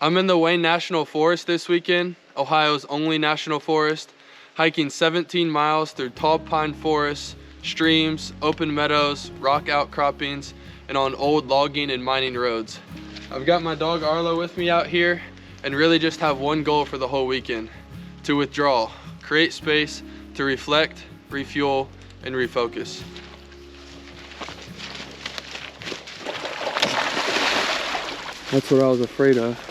I'm in the Wayne National Forest this weekend, Ohio's only national forest, hiking 17 miles through tall pine forests, streams, open meadows, rock outcroppings, and on old logging and mining roads. I've got my dog Arlo with me out here and really just have one goal for the whole weekend: to withdraw, create space to reflect, refuel, and refocus. That's what I was afraid of.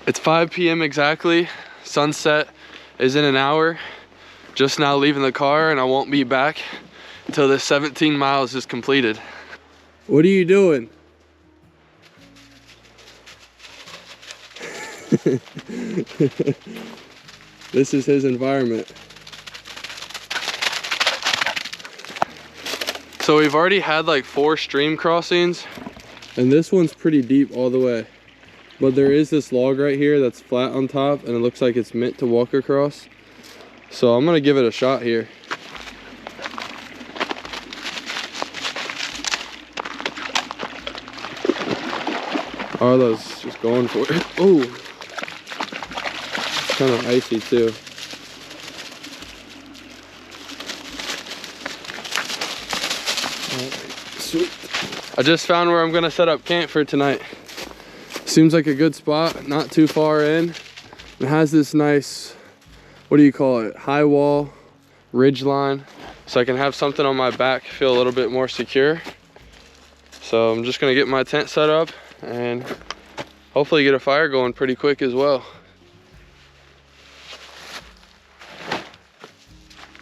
It's 5 p.m. exactly. Sunset is in an hour. Just now leaving the car, and I won't be back until this 17 miles is completed. What are you doing? This is his environment. So we've already had like 4 stream crossings, and this one's pretty deep all the way. But there is this log right here that's flat on top, and it looks like it's meant to walk across. So I'm gonna give it a shot here. Arlo's just going for it. Oh, it's kind of icy too. Sweet. I just found where I'm gonna set up camp for tonight. Seems like a good spot, not too far in. It has this nice, what do you call it, high wall, ridge line, so I can have something on my back, feel a little bit more secure. So I'm just gonna get my tent set up and hopefully get a fire going pretty quick as well.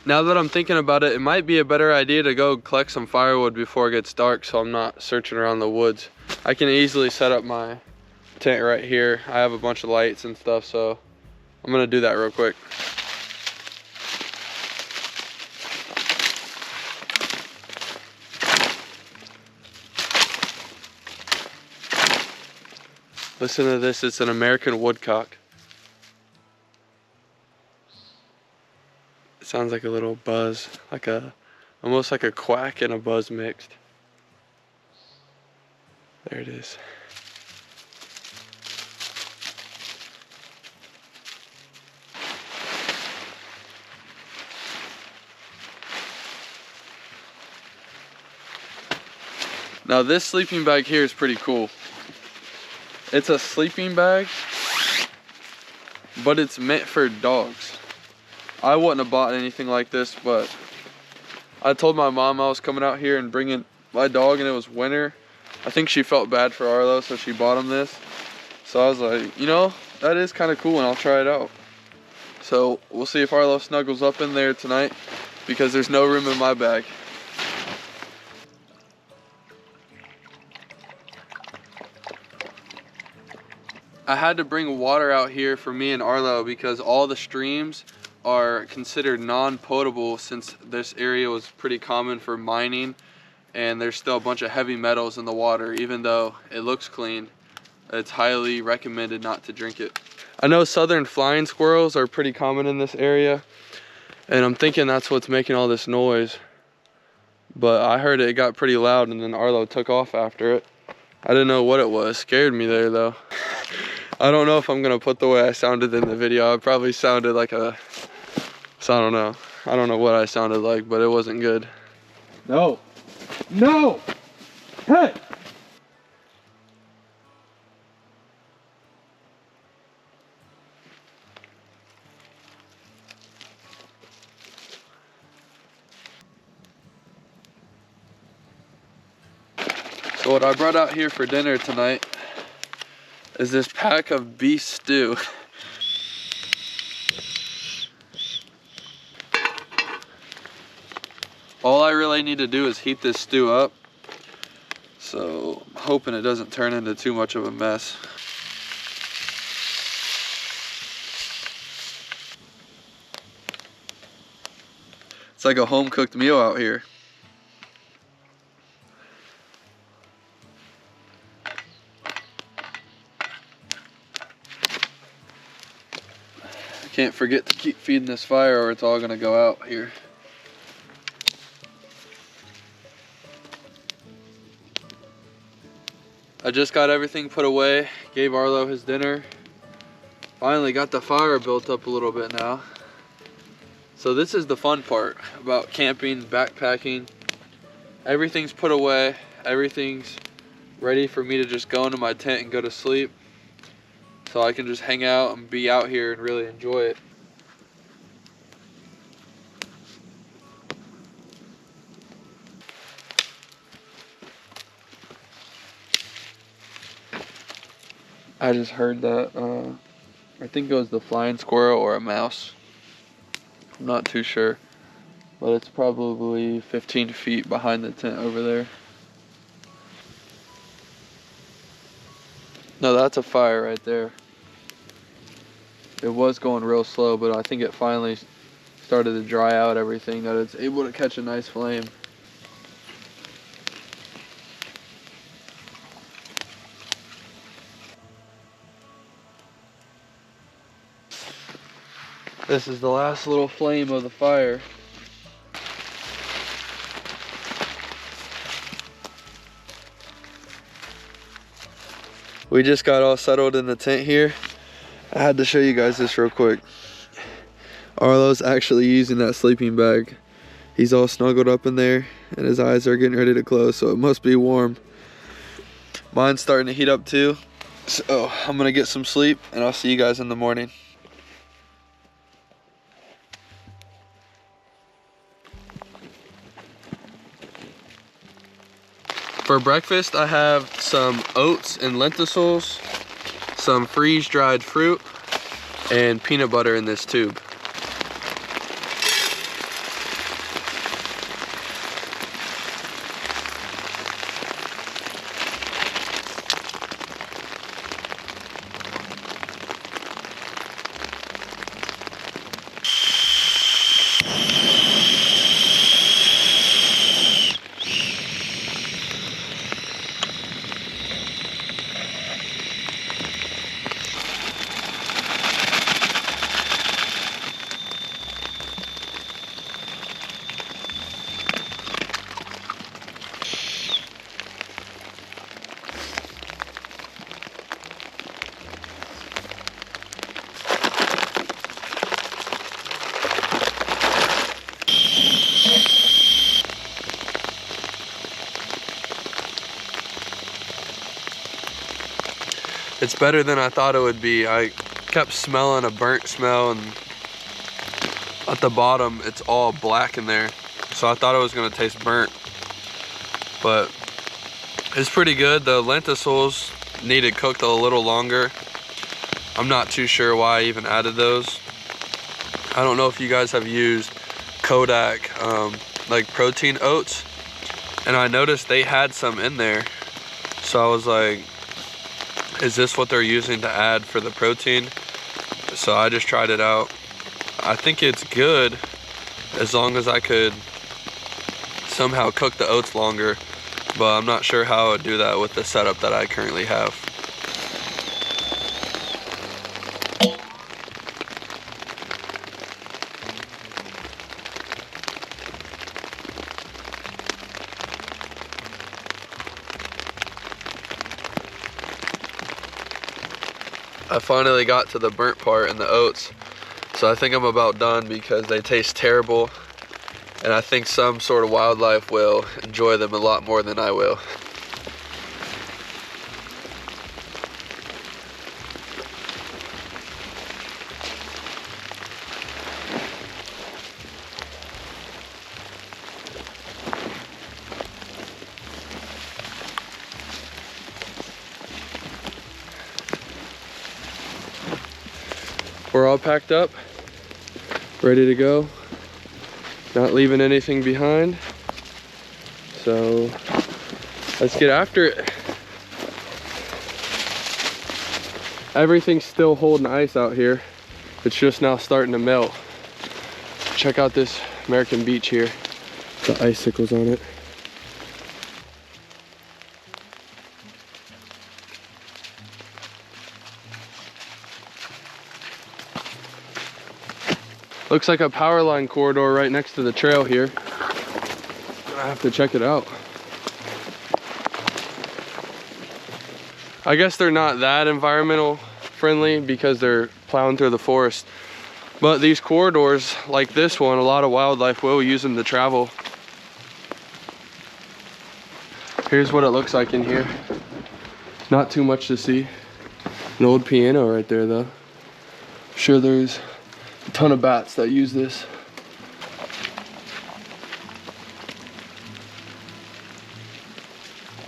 Now that I'm thinking about it, it might be a better idea to go collect some firewood before it gets dark, so I'm not searching around the woods. I can easily set up my tent right here. I have a bunch of lights and stuff, so I'm gonna do that real quick. Listen to this, it's an American woodcock. It sounds like a little buzz, almost like a quack and a buzz mixed. There it is. Now this sleeping bag here is pretty cool. It's a sleeping bag, but it's meant for dogs. I wouldn't have bought anything like this, but I told my mom I was coming out here and bringing my dog, and it was winter. I think she felt bad for Arlo, so she bought him this. So I was like, you know, that is kind of cool, and I'll try it out. So we'll see if Arlo snuggles up in there tonight, because there's no room in my bag. I had to bring water out here for me and Arlo because all the streams are considered non-potable, since this area was pretty common for mining, and there's still a bunch of heavy metals in the water. Even though it looks clean, it's highly recommended not to drink it. I know southern flying squirrels are pretty common in this area, and I'm thinking that's what's making all this noise. But I heard it got pretty loud, and then Arlo took off after it. I didn't know what it was. Scared me there though. I don't know if I'm gonna put the way I sounded in the video. I probably sounded like a, so I don't know. I don't know what I sounded like, but it wasn't good. No. No! Hey! So what I brought out here for dinner tonight is this pack of beef stew. All I really need to do is heat this stew up. So I'm hoping it doesn't turn into too much of a mess. It's like a home-cooked meal out here. Can't forget to keep feeding this fire or it's all gonna go out here. I just got everything put away, gave Arlo his dinner. Finally got the fire built up a little bit now. So this is the fun part about camping, backpacking. Everything's put away, everything's ready for me to just go into my tent and go to sleep. So I can just hang out and be out here and really enjoy it. I just heard that, I think it was the flying squirrel or a mouse. I'm not too sure, but it's probably 15 feet behind the tent over there. No, that's a fire right there. It was going real slow, but I think it finally started to dry out everything, that it's able to catch a nice flame. This is the last little flame of the fire. We just got all settled in the tent here. I had to show you guys this real quick. Arlo's actually using that sleeping bag. He's all snuggled up in there and his eyes are getting ready to close, so it must be warm. Mine's starting to heat up too. So I'm gonna get some sleep and I'll see you guys in the morning. For breakfast, I have some oats and lentils, some freeze-dried fruit, and peanut butter in this tube. It's better than I thought it would be. I kept smelling a burnt smell, and at the bottom it's all black in there. So I thought it was gonna taste burnt, but it's pretty good. The lentils needed cooked a little longer. I'm not too sure why I even added those. I don't know if you guys have used Kodak like protein oats, and I noticed they had some in there. So I was like, is this what they're using to add for the protein? So I just tried it out. I think it's good as long as I could somehow cook the oats longer, but I'm not sure how I would do that with the setup that I currently have. I finally got to the burnt part in the oats, so I think I'm about done because they taste terrible, and I think some sort of wildlife will enjoy them a lot more than I will. We're all packed up, ready to go, not leaving anything behind. So let's get after it. Everything's still holding ice out here. It's just now starting to melt. Check out this American beach here. The icicles on it. Looks like a power line corridor right next to the trail here. I have to check it out. I guess they're not that environmental friendly because they're plowing through the forest. But these corridors, like this one, a lot of wildlife will use them to travel. Here's what it looks like in here. Not too much to see. An old piano right there though. I'm sure there's a ton of bats that use this.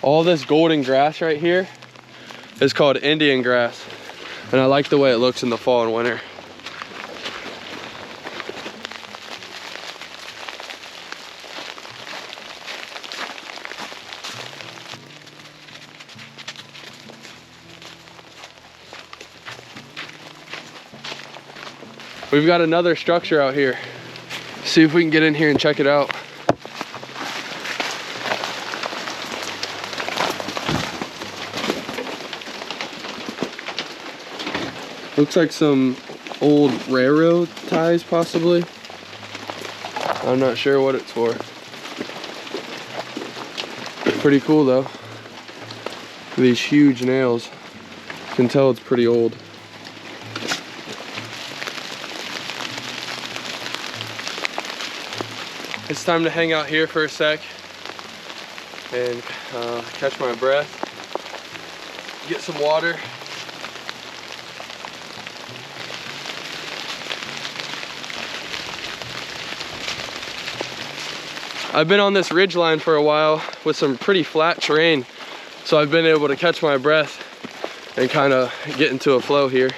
All this golden grass right here is called Indian grass. And I like the way it looks in the fall and winter. We've got another structure out here. See if we can get in here and check it out. Looks like some old railroad ties, possibly. I'm not sure what it's for. Pretty cool though. These huge nails. You can tell it's pretty old. It's time to hang out here for a sec and catch my breath, get some water. I've been on this ridge line for a while with some pretty flat terrain, so I've been able to catch my breath and kind of get into a flow here.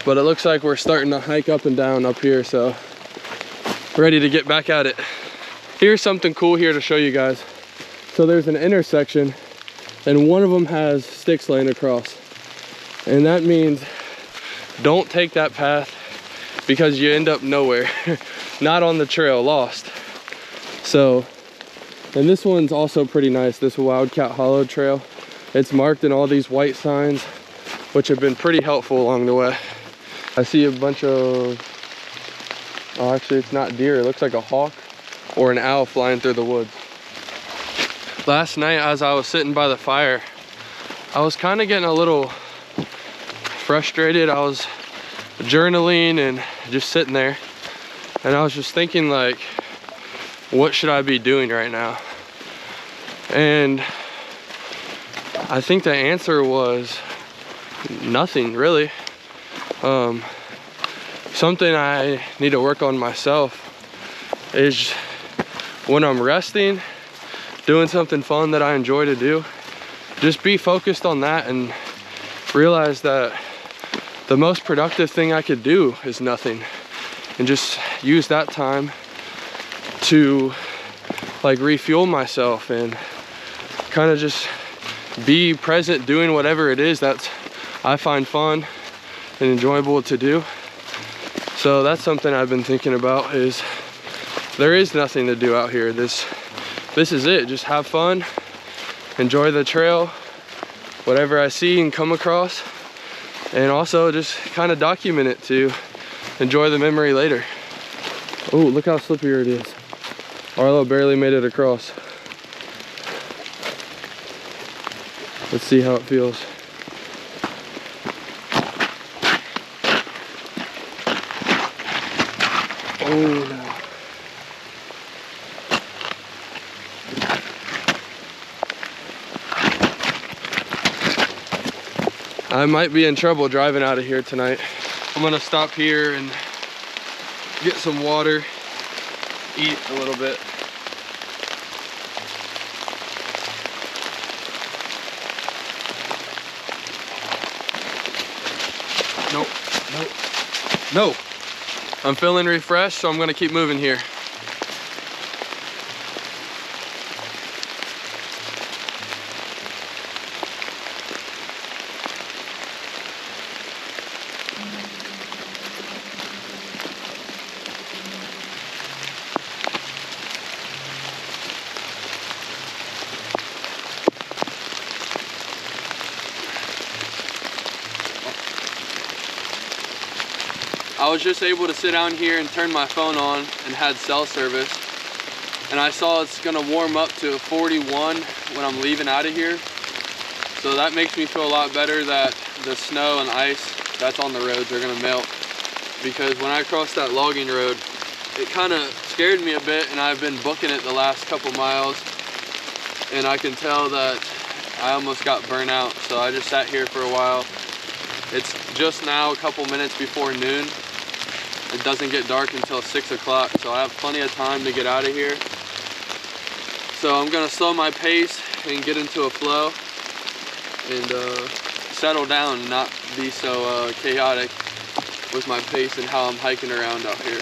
But it looks like we're starting to hike up and down up here, so ready to get back at it. Here's something cool here to show you guys. So there's an intersection and one of them has sticks laying across. And that means don't take that path because you end up nowhere. Not on the trail, lost. So, and this one's also pretty nice, this Wildcat Hollow trail. It's marked in all these white signs, which have been pretty helpful along the way. I see a bunch of, oh actually it's not deer, it looks like a hawk or an owl flying through the woods. Last night as I was sitting by the fire, I was kind of getting a little frustrated. I was journaling and just sitting there, and I was just thinking like, what should I be doing right now? And I think the answer was nothing really. Something I need to work on myself is when I'm resting, doing something fun that I enjoy to do, just be focused on that and realize that the most productive thing I could do is nothing, and just use that time to like refuel myself and kind of just be present doing whatever it is that I find fun and enjoyable to do. So that's something I've been thinking about, is there is nothing to do out here. This is it. Just have fun, enjoy the trail, whatever I see and come across, and also just kind of document it to enjoy the memory later. Oh, look how slippery it is. Arlo barely made it across. Let's see how it feels. Oh no. I might be in trouble driving out of here tonight. I'm gonna stop here and get some water, eat a little bit. Nope, nope, no. I'm feeling refreshed, so I'm gonna keep moving here. I was just able to sit down here and turn my phone on and had cell service. And I saw it's gonna warm up to 41 when I'm leaving out of here. So that makes me feel a lot better that the snow and ice that's on the roads are gonna melt. Because when I crossed that logging road, it kind of scared me a bit, and I've been booking it the last couple miles. And I can tell that I almost got burnt out. So I just sat here for a while. It's just now a couple minutes before noon. It doesn't get dark until 6 o'clock, so I have plenty of time to get out of here. So I'm gonna slow my pace and get into a flow and settle down and not be so chaotic with my pace and how I'm hiking around out here.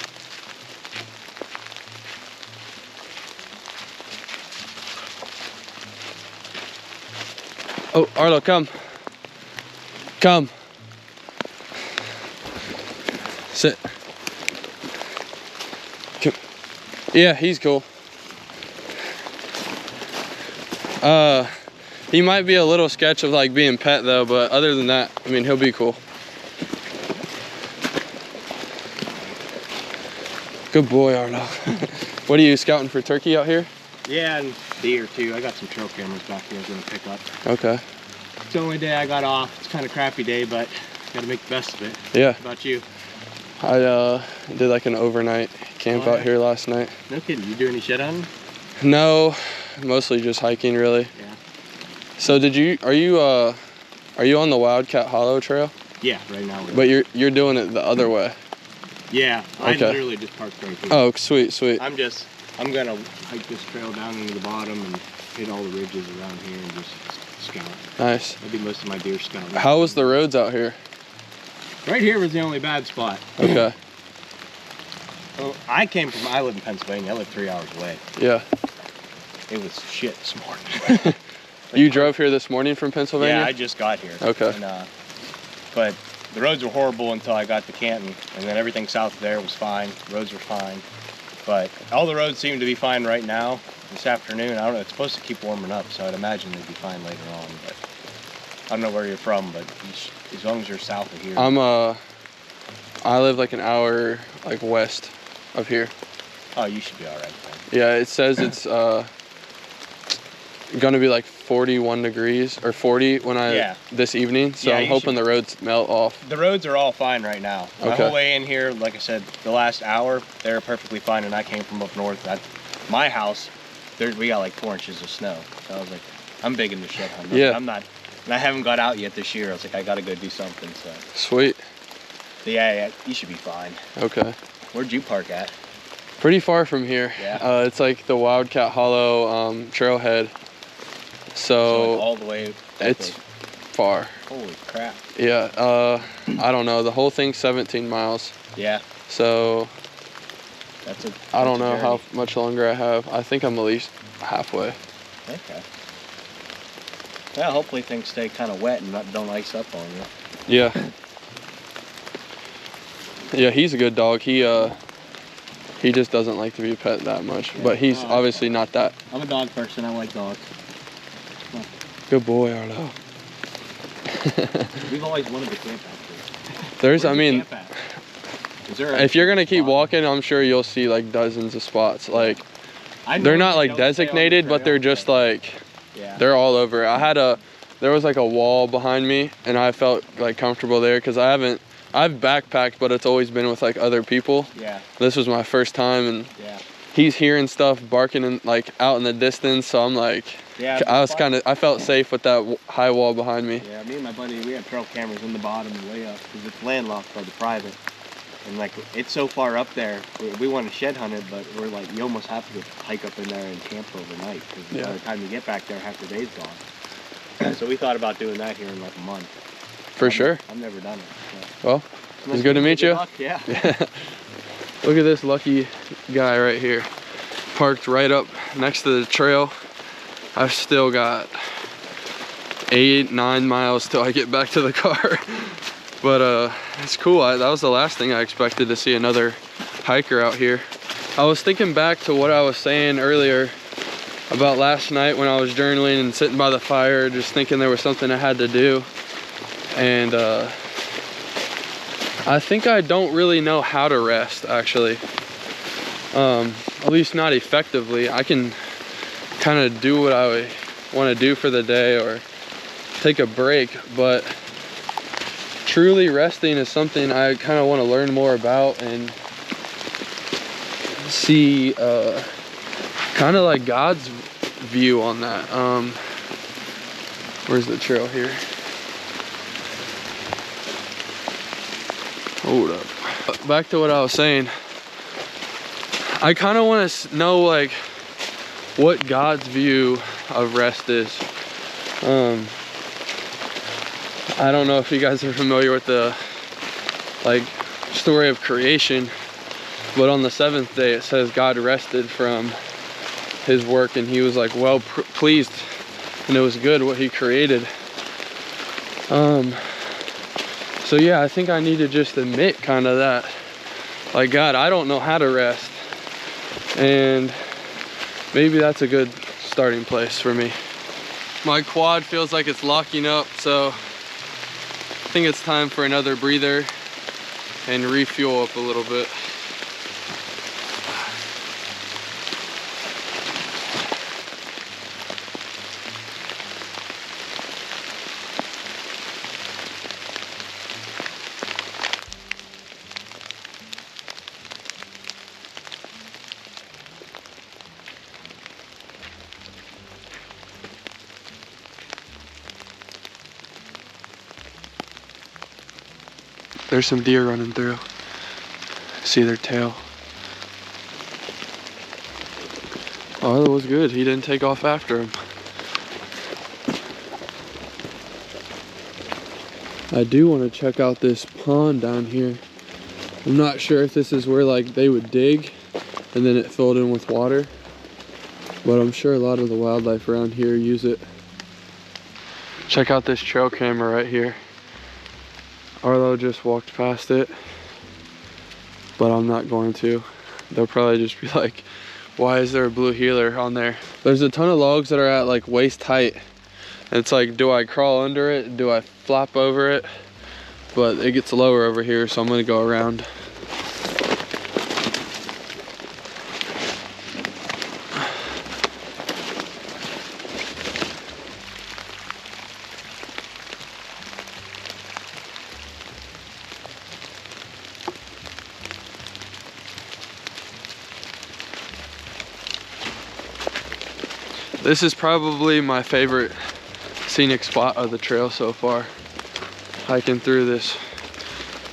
Oh, Arlo, come. Come. Sit. Come. Yeah, he's cool. He might be a little sketch of like being pet though, but other than that, I mean, he'll be cool. Good boy, Arlo. What are you scouting for, turkey out here? Yeah, and deer too. I got some trail cameras back here I was gonna pick up. Okay. It's the only day I got off. It's kind of a crappy day, but gotta make the best of it. Yeah. How about you? I did like an overnight camp out here last night. No kidding. You do any shed hunting? No, mostly just hiking really. Yeah. So are you on the Wildcat Hollow Trail? Yeah, right now. But you're doing it the other way. Yeah, I Okay. literally just parked right here. Oh, sweet, sweet. I'm gonna hike this trail down into the bottom and hit all the ridges around here and just scout. Nice. That'll be most of my deer scouting. How was the roads out here? Right here was the only bad spot. Okay. Well, I live in Pennsylvania. I live 3 hours away. Yeah. It was shit this morning. You drove here this morning from Pennsylvania? Yeah, I just got here. Okay. And, but the roads were horrible until I got to Canton, and then everything south of there was fine. Roads were fine. But all the roads seem to be fine right now. This afternoon, I don't know, it's supposed to keep warming up, so I'd imagine they'd be fine later on. But I don't know where you're from, but as long as you're south of here. I live like an hour like west of here. Oh, you should be all right then. Yeah, it says it's gonna be like 41 degrees or 40 this evening, so Yeah, I'm hoping the roads melt off. The roads are all fine right now. My Okay. whole way in here, like I said, the last hour, they're perfectly fine, and I came from up north. My house, we got like 4 inches of snow. So I was like, I'm big into shed hunting. Yeah. I'm not, and I haven't got out yet this year. I was like, I gotta go do something, so. Sweet. But yeah, you should be fine. Okay. Where'd you park at? Pretty far from here. Yeah. It's like the Wildcat Hollow trailhead. So like all the way. it's far. Holy crap. Yeah. I don't know. The whole thing's 17 miles. Yeah. So I don't know how journey. much longer I have. I think I'm at least halfway. Okay. Yeah, hopefully things stay kind of wet and don't ice up on you. Yeah. Yeah, he's a good dog. He just doesn't like to be pet that much, Yeah. but he's obviously not that. I'm a dog person. I like dogs. Good boy, Arlo. We've always wanted to camp out there. If you're gonna keep walking, I'm sure you'll see like dozens of spots. Like they're not like designated, but they're just like they're all over. There was like a wall behind me, and I felt like comfortable there because I've backpacked, but it's always been with like other people. Yeah. This was my first time, and he's hearing stuff barking and like out in the distance, so I'm like, I felt safe with that high wall behind me. Yeah, me and my buddy, we have trail cameras in the bottom and way up because it's landlocked by the private. And like, it's so far up there, we want to shed hunt it, but we're like, you almost have to hike up in there and camp overnight because by the time you get back there, half the day's gone. So we thought about doing that here in like a month. For sure. I've never done it. So. Well, it's good to meet you. Luck, yeah. Look at this lucky guy right here. Parked right up next to the trail. I've still got 8-9 miles till I get back to the car. But it's cool. That was the last thing I expected to see, another hiker out here. I was thinking back to what I was saying earlier about last night when I was journaling and sitting by the fire, just thinking there was something I had to do. And I think I don't really know how to rest, actually. At least not effectively. I can kind of do what I want to do for the day or take a break, but truly resting is something I kind of want to learn more about and see kind of like God's view on that. Where's the trail here? Hold up. Back to what I was saying. I kind of want to know like what God's view of rest is. I don't know if you guys are familiar with the like story of creation, but on the seventh day it says God rested from his work and he was like well pleased, and it was good what he created. So yeah, I think I need to just admit kind of that, like, God, I don't know how to rest, and maybe that's a good starting place for me. My quad feels like it's locking up, so I think it's time for another breather and refuel up a little bit. There's some deer running through. See their tail. Oh, that was good. He didn't take off after him. I do want to check out this pond down here. I'm not sure if this is where like they would dig and then it filled in with water, but I'm sure a lot of the wildlife around here use it. Check out this trail camera right here. Arlo just walked past it, but I'm not going to. They'll probably just be like, why is there a blue heeler on there? There's a ton of logs that are at like waist height. It's like, do I crawl under it? Do I flop over it? But it gets lower over here, so I'm gonna go around. This is probably my favorite scenic spot of the trail so far. Hiking through this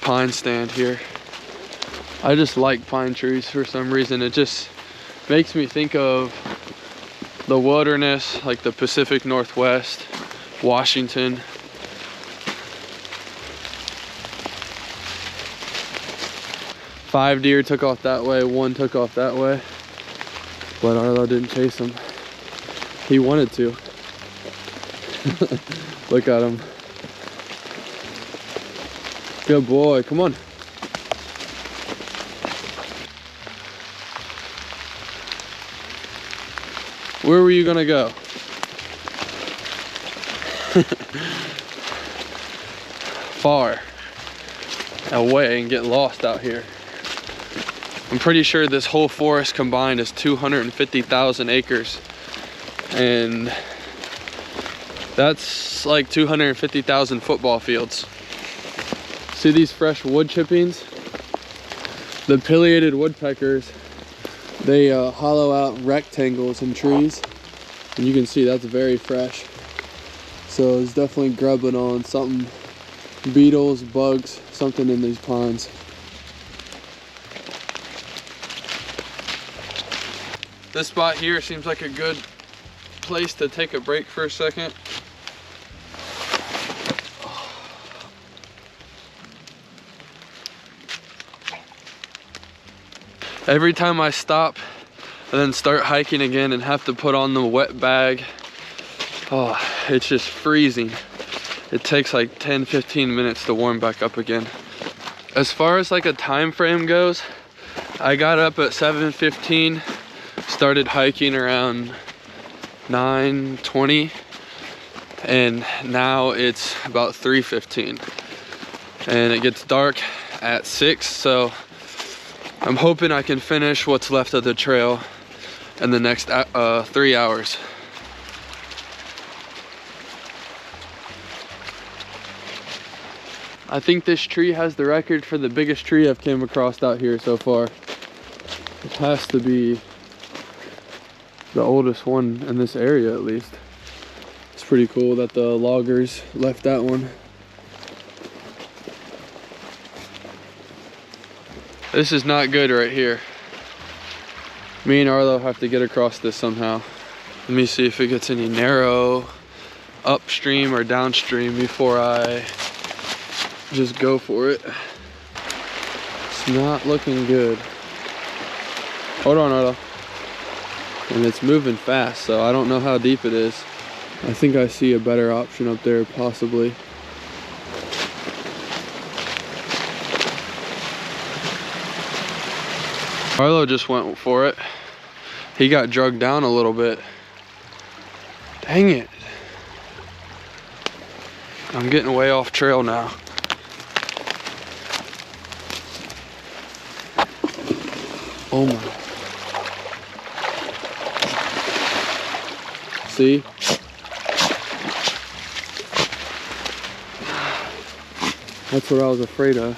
pine stand here. I just like pine trees for some reason. It just makes me think of the wilderness, like the Pacific Northwest, Washington. Five deer took off that way, one took off that way, but Arlo didn't chase them. He wanted to. Look at him. Good boy, come on. Where were you gonna go? Far away and get lost out here. I'm pretty sure this whole forest combined is 250,000 acres. And that's like 250,000 football fields. See these fresh wood chippings? The pileated woodpeckers, they hollow out rectangles in trees, and you can see that's very fresh. So it's definitely grubbing on something, beetles, bugs, something in these pines. This spot here seems like a good place to take a break for a second. Every time I stop and then start hiking again and have to put on the wet bag, oh, it's just freezing. It takes like 10-15 minutes to warm back up again. As far as like a time frame goes, I got up at 7:15, started hiking around 9:20, and now it's about 3:15, and it gets dark at 6, so I'm hoping I can finish what's left of the trail in the next 3 hours. I think this tree has the record for the biggest tree I've came across out here so far. It has to be the oldest one in this area, at least. It's pretty cool that the loggers left that one. This is not good right here. Me and Arlo have to get across this somehow. Let me see if it gets any narrow upstream or downstream before I just go for it. It's not looking good. Hold on, Arlo. And it's moving fast, so I don't know how deep it is. I think I see a better option up there, possibly. Arlo just went for it. He got drugged down a little bit. Dang it. I'm getting way off trail now. Oh my. See? That's what I was afraid of.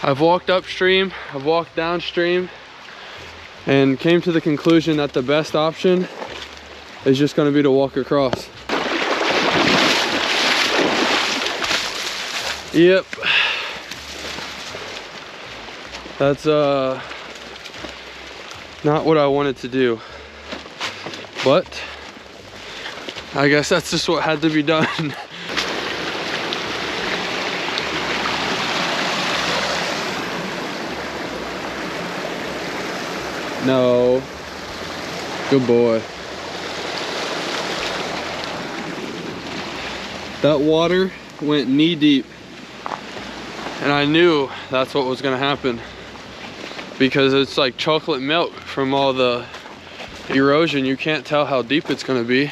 I've walked upstream, I've walked downstream, and came to the conclusion that the best option is just going to be to walk across. Yep. That's not what I wanted to do. But I guess that's just what had to be done. No. Good boy. That water went knee deep. And I knew that's what was gonna happen. Because it's like chocolate milk from all the erosion. You can't tell how deep it's gonna be.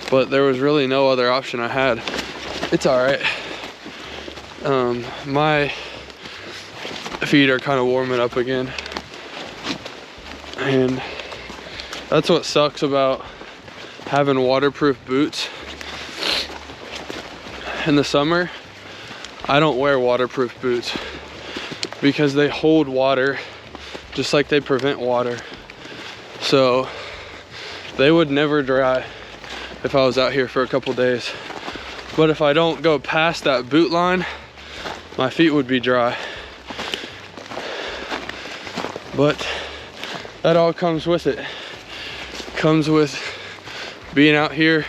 But there was really no other option I had. It's all right. My feet are kind of warming up again. And that's what sucks about having waterproof boots. In the summer, I don't wear waterproof boots because they hold water just like they prevent water. So they would never dry if I was out here for a couple days. But if I don't go past that boot line, my feet would be dry. But that all comes with it. Comes with being out here,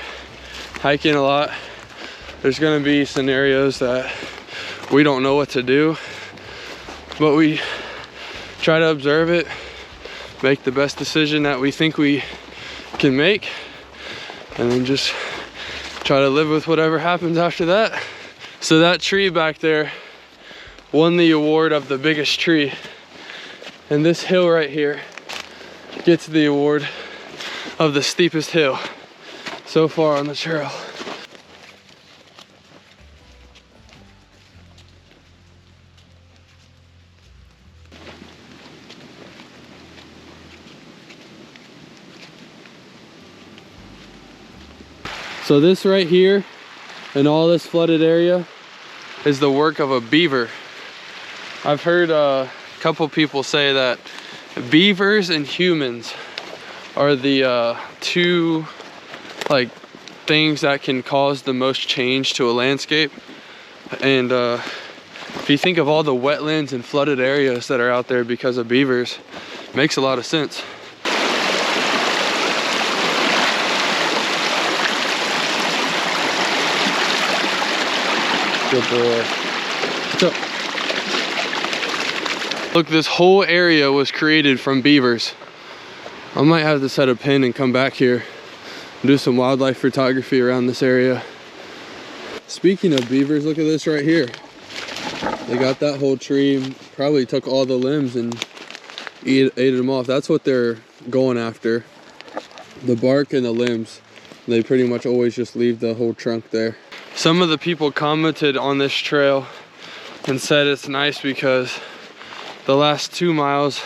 hiking a lot. There's gonna be scenarios that we don't know what to do, but we try to observe it, make the best decision that we think we can make, and then just try to live with whatever happens after that. So that tree back there won the award of the biggest tree. And this hill right here gets the award of the steepest hill so far on the trail. So this right here and all this flooded area is the work of a beaver. I've heard a couple people say that beavers and humans are the two things that can cause the most change to a landscape. And if you think of all the wetlands and flooded areas that are out there because of beavers, it makes a lot of sense. Good boy. So, look, this whole area was created from beavers. I might have to set a pin and come back here and do some wildlife photography around this area. Speaking of beavers, look at this right here. They got that whole tree, probably took all the limbs and ate them off. That's what they're going after. The bark and the limbs. They pretty much always just leave the whole trunk there. Some of the people commented on this trail and said it's nice because the last 2 miles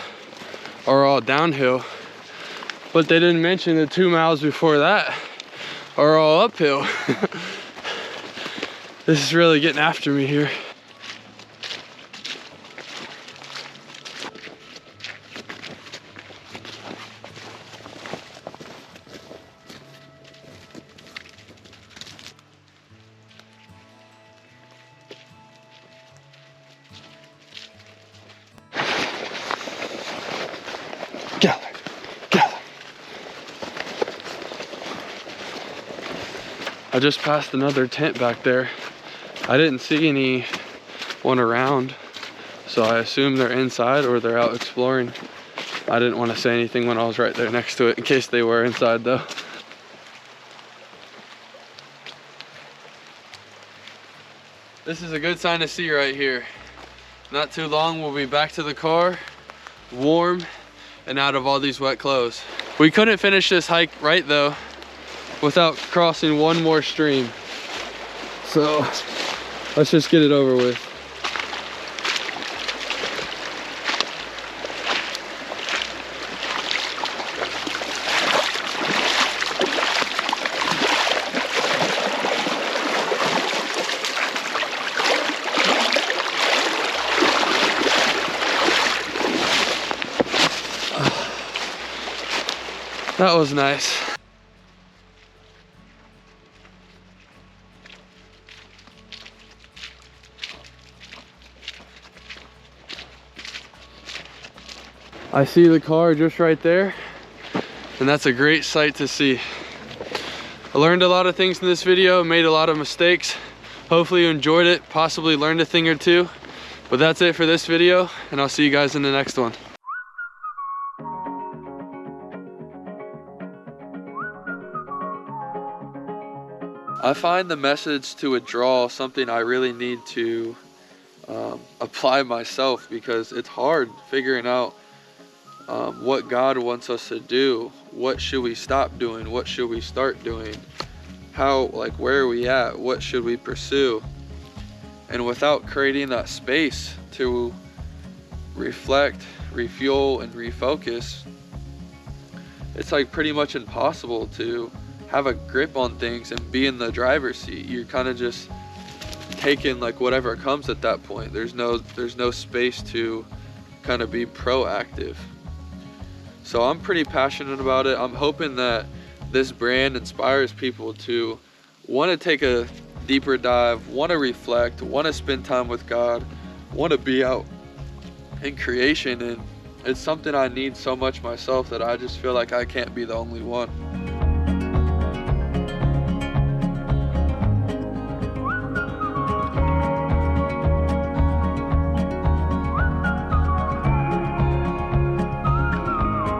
are all downhill, but they didn't mention the 2 miles before that are all uphill. This is really getting after me here. Gather, gather. I just passed another tent back there. I didn't see anyone around, so I assume they're inside or they're out exploring. I didn't want to say anything when I was right there next to it in case they were inside though. This is a good sign to see right here. Not too long, we'll be back to the car, warm, and out of all these wet clothes. We couldn't finish this hike right though without crossing one more stream. So let's just get it over with. That was nice. I see the car just right there, and that's a great sight to see. I learned a lot of things in this video, made a lot of mistakes. Hopefully you enjoyed it, possibly learned a thing or two. But that's it for this video, and I'll see you guys in the next one. I find the message to withdraw something I really need to apply myself, because it's hard figuring out what God wants us to do. What should we stop doing? What should we start doing? How, like, where are we at? What should we pursue? And without creating that space to reflect, refuel, and refocus, it's like pretty much impossible to have a grip on things and be in the driver's seat. You're kind of just taking like whatever comes at that point. There's no space to kind of be proactive. So I'm pretty passionate about it. I'm hoping that this brand inspires people to want to take a deeper dive, want to reflect, want to spend time with God, want to be out in creation. And it's something I need so much myself that I just feel like I can't be the only one.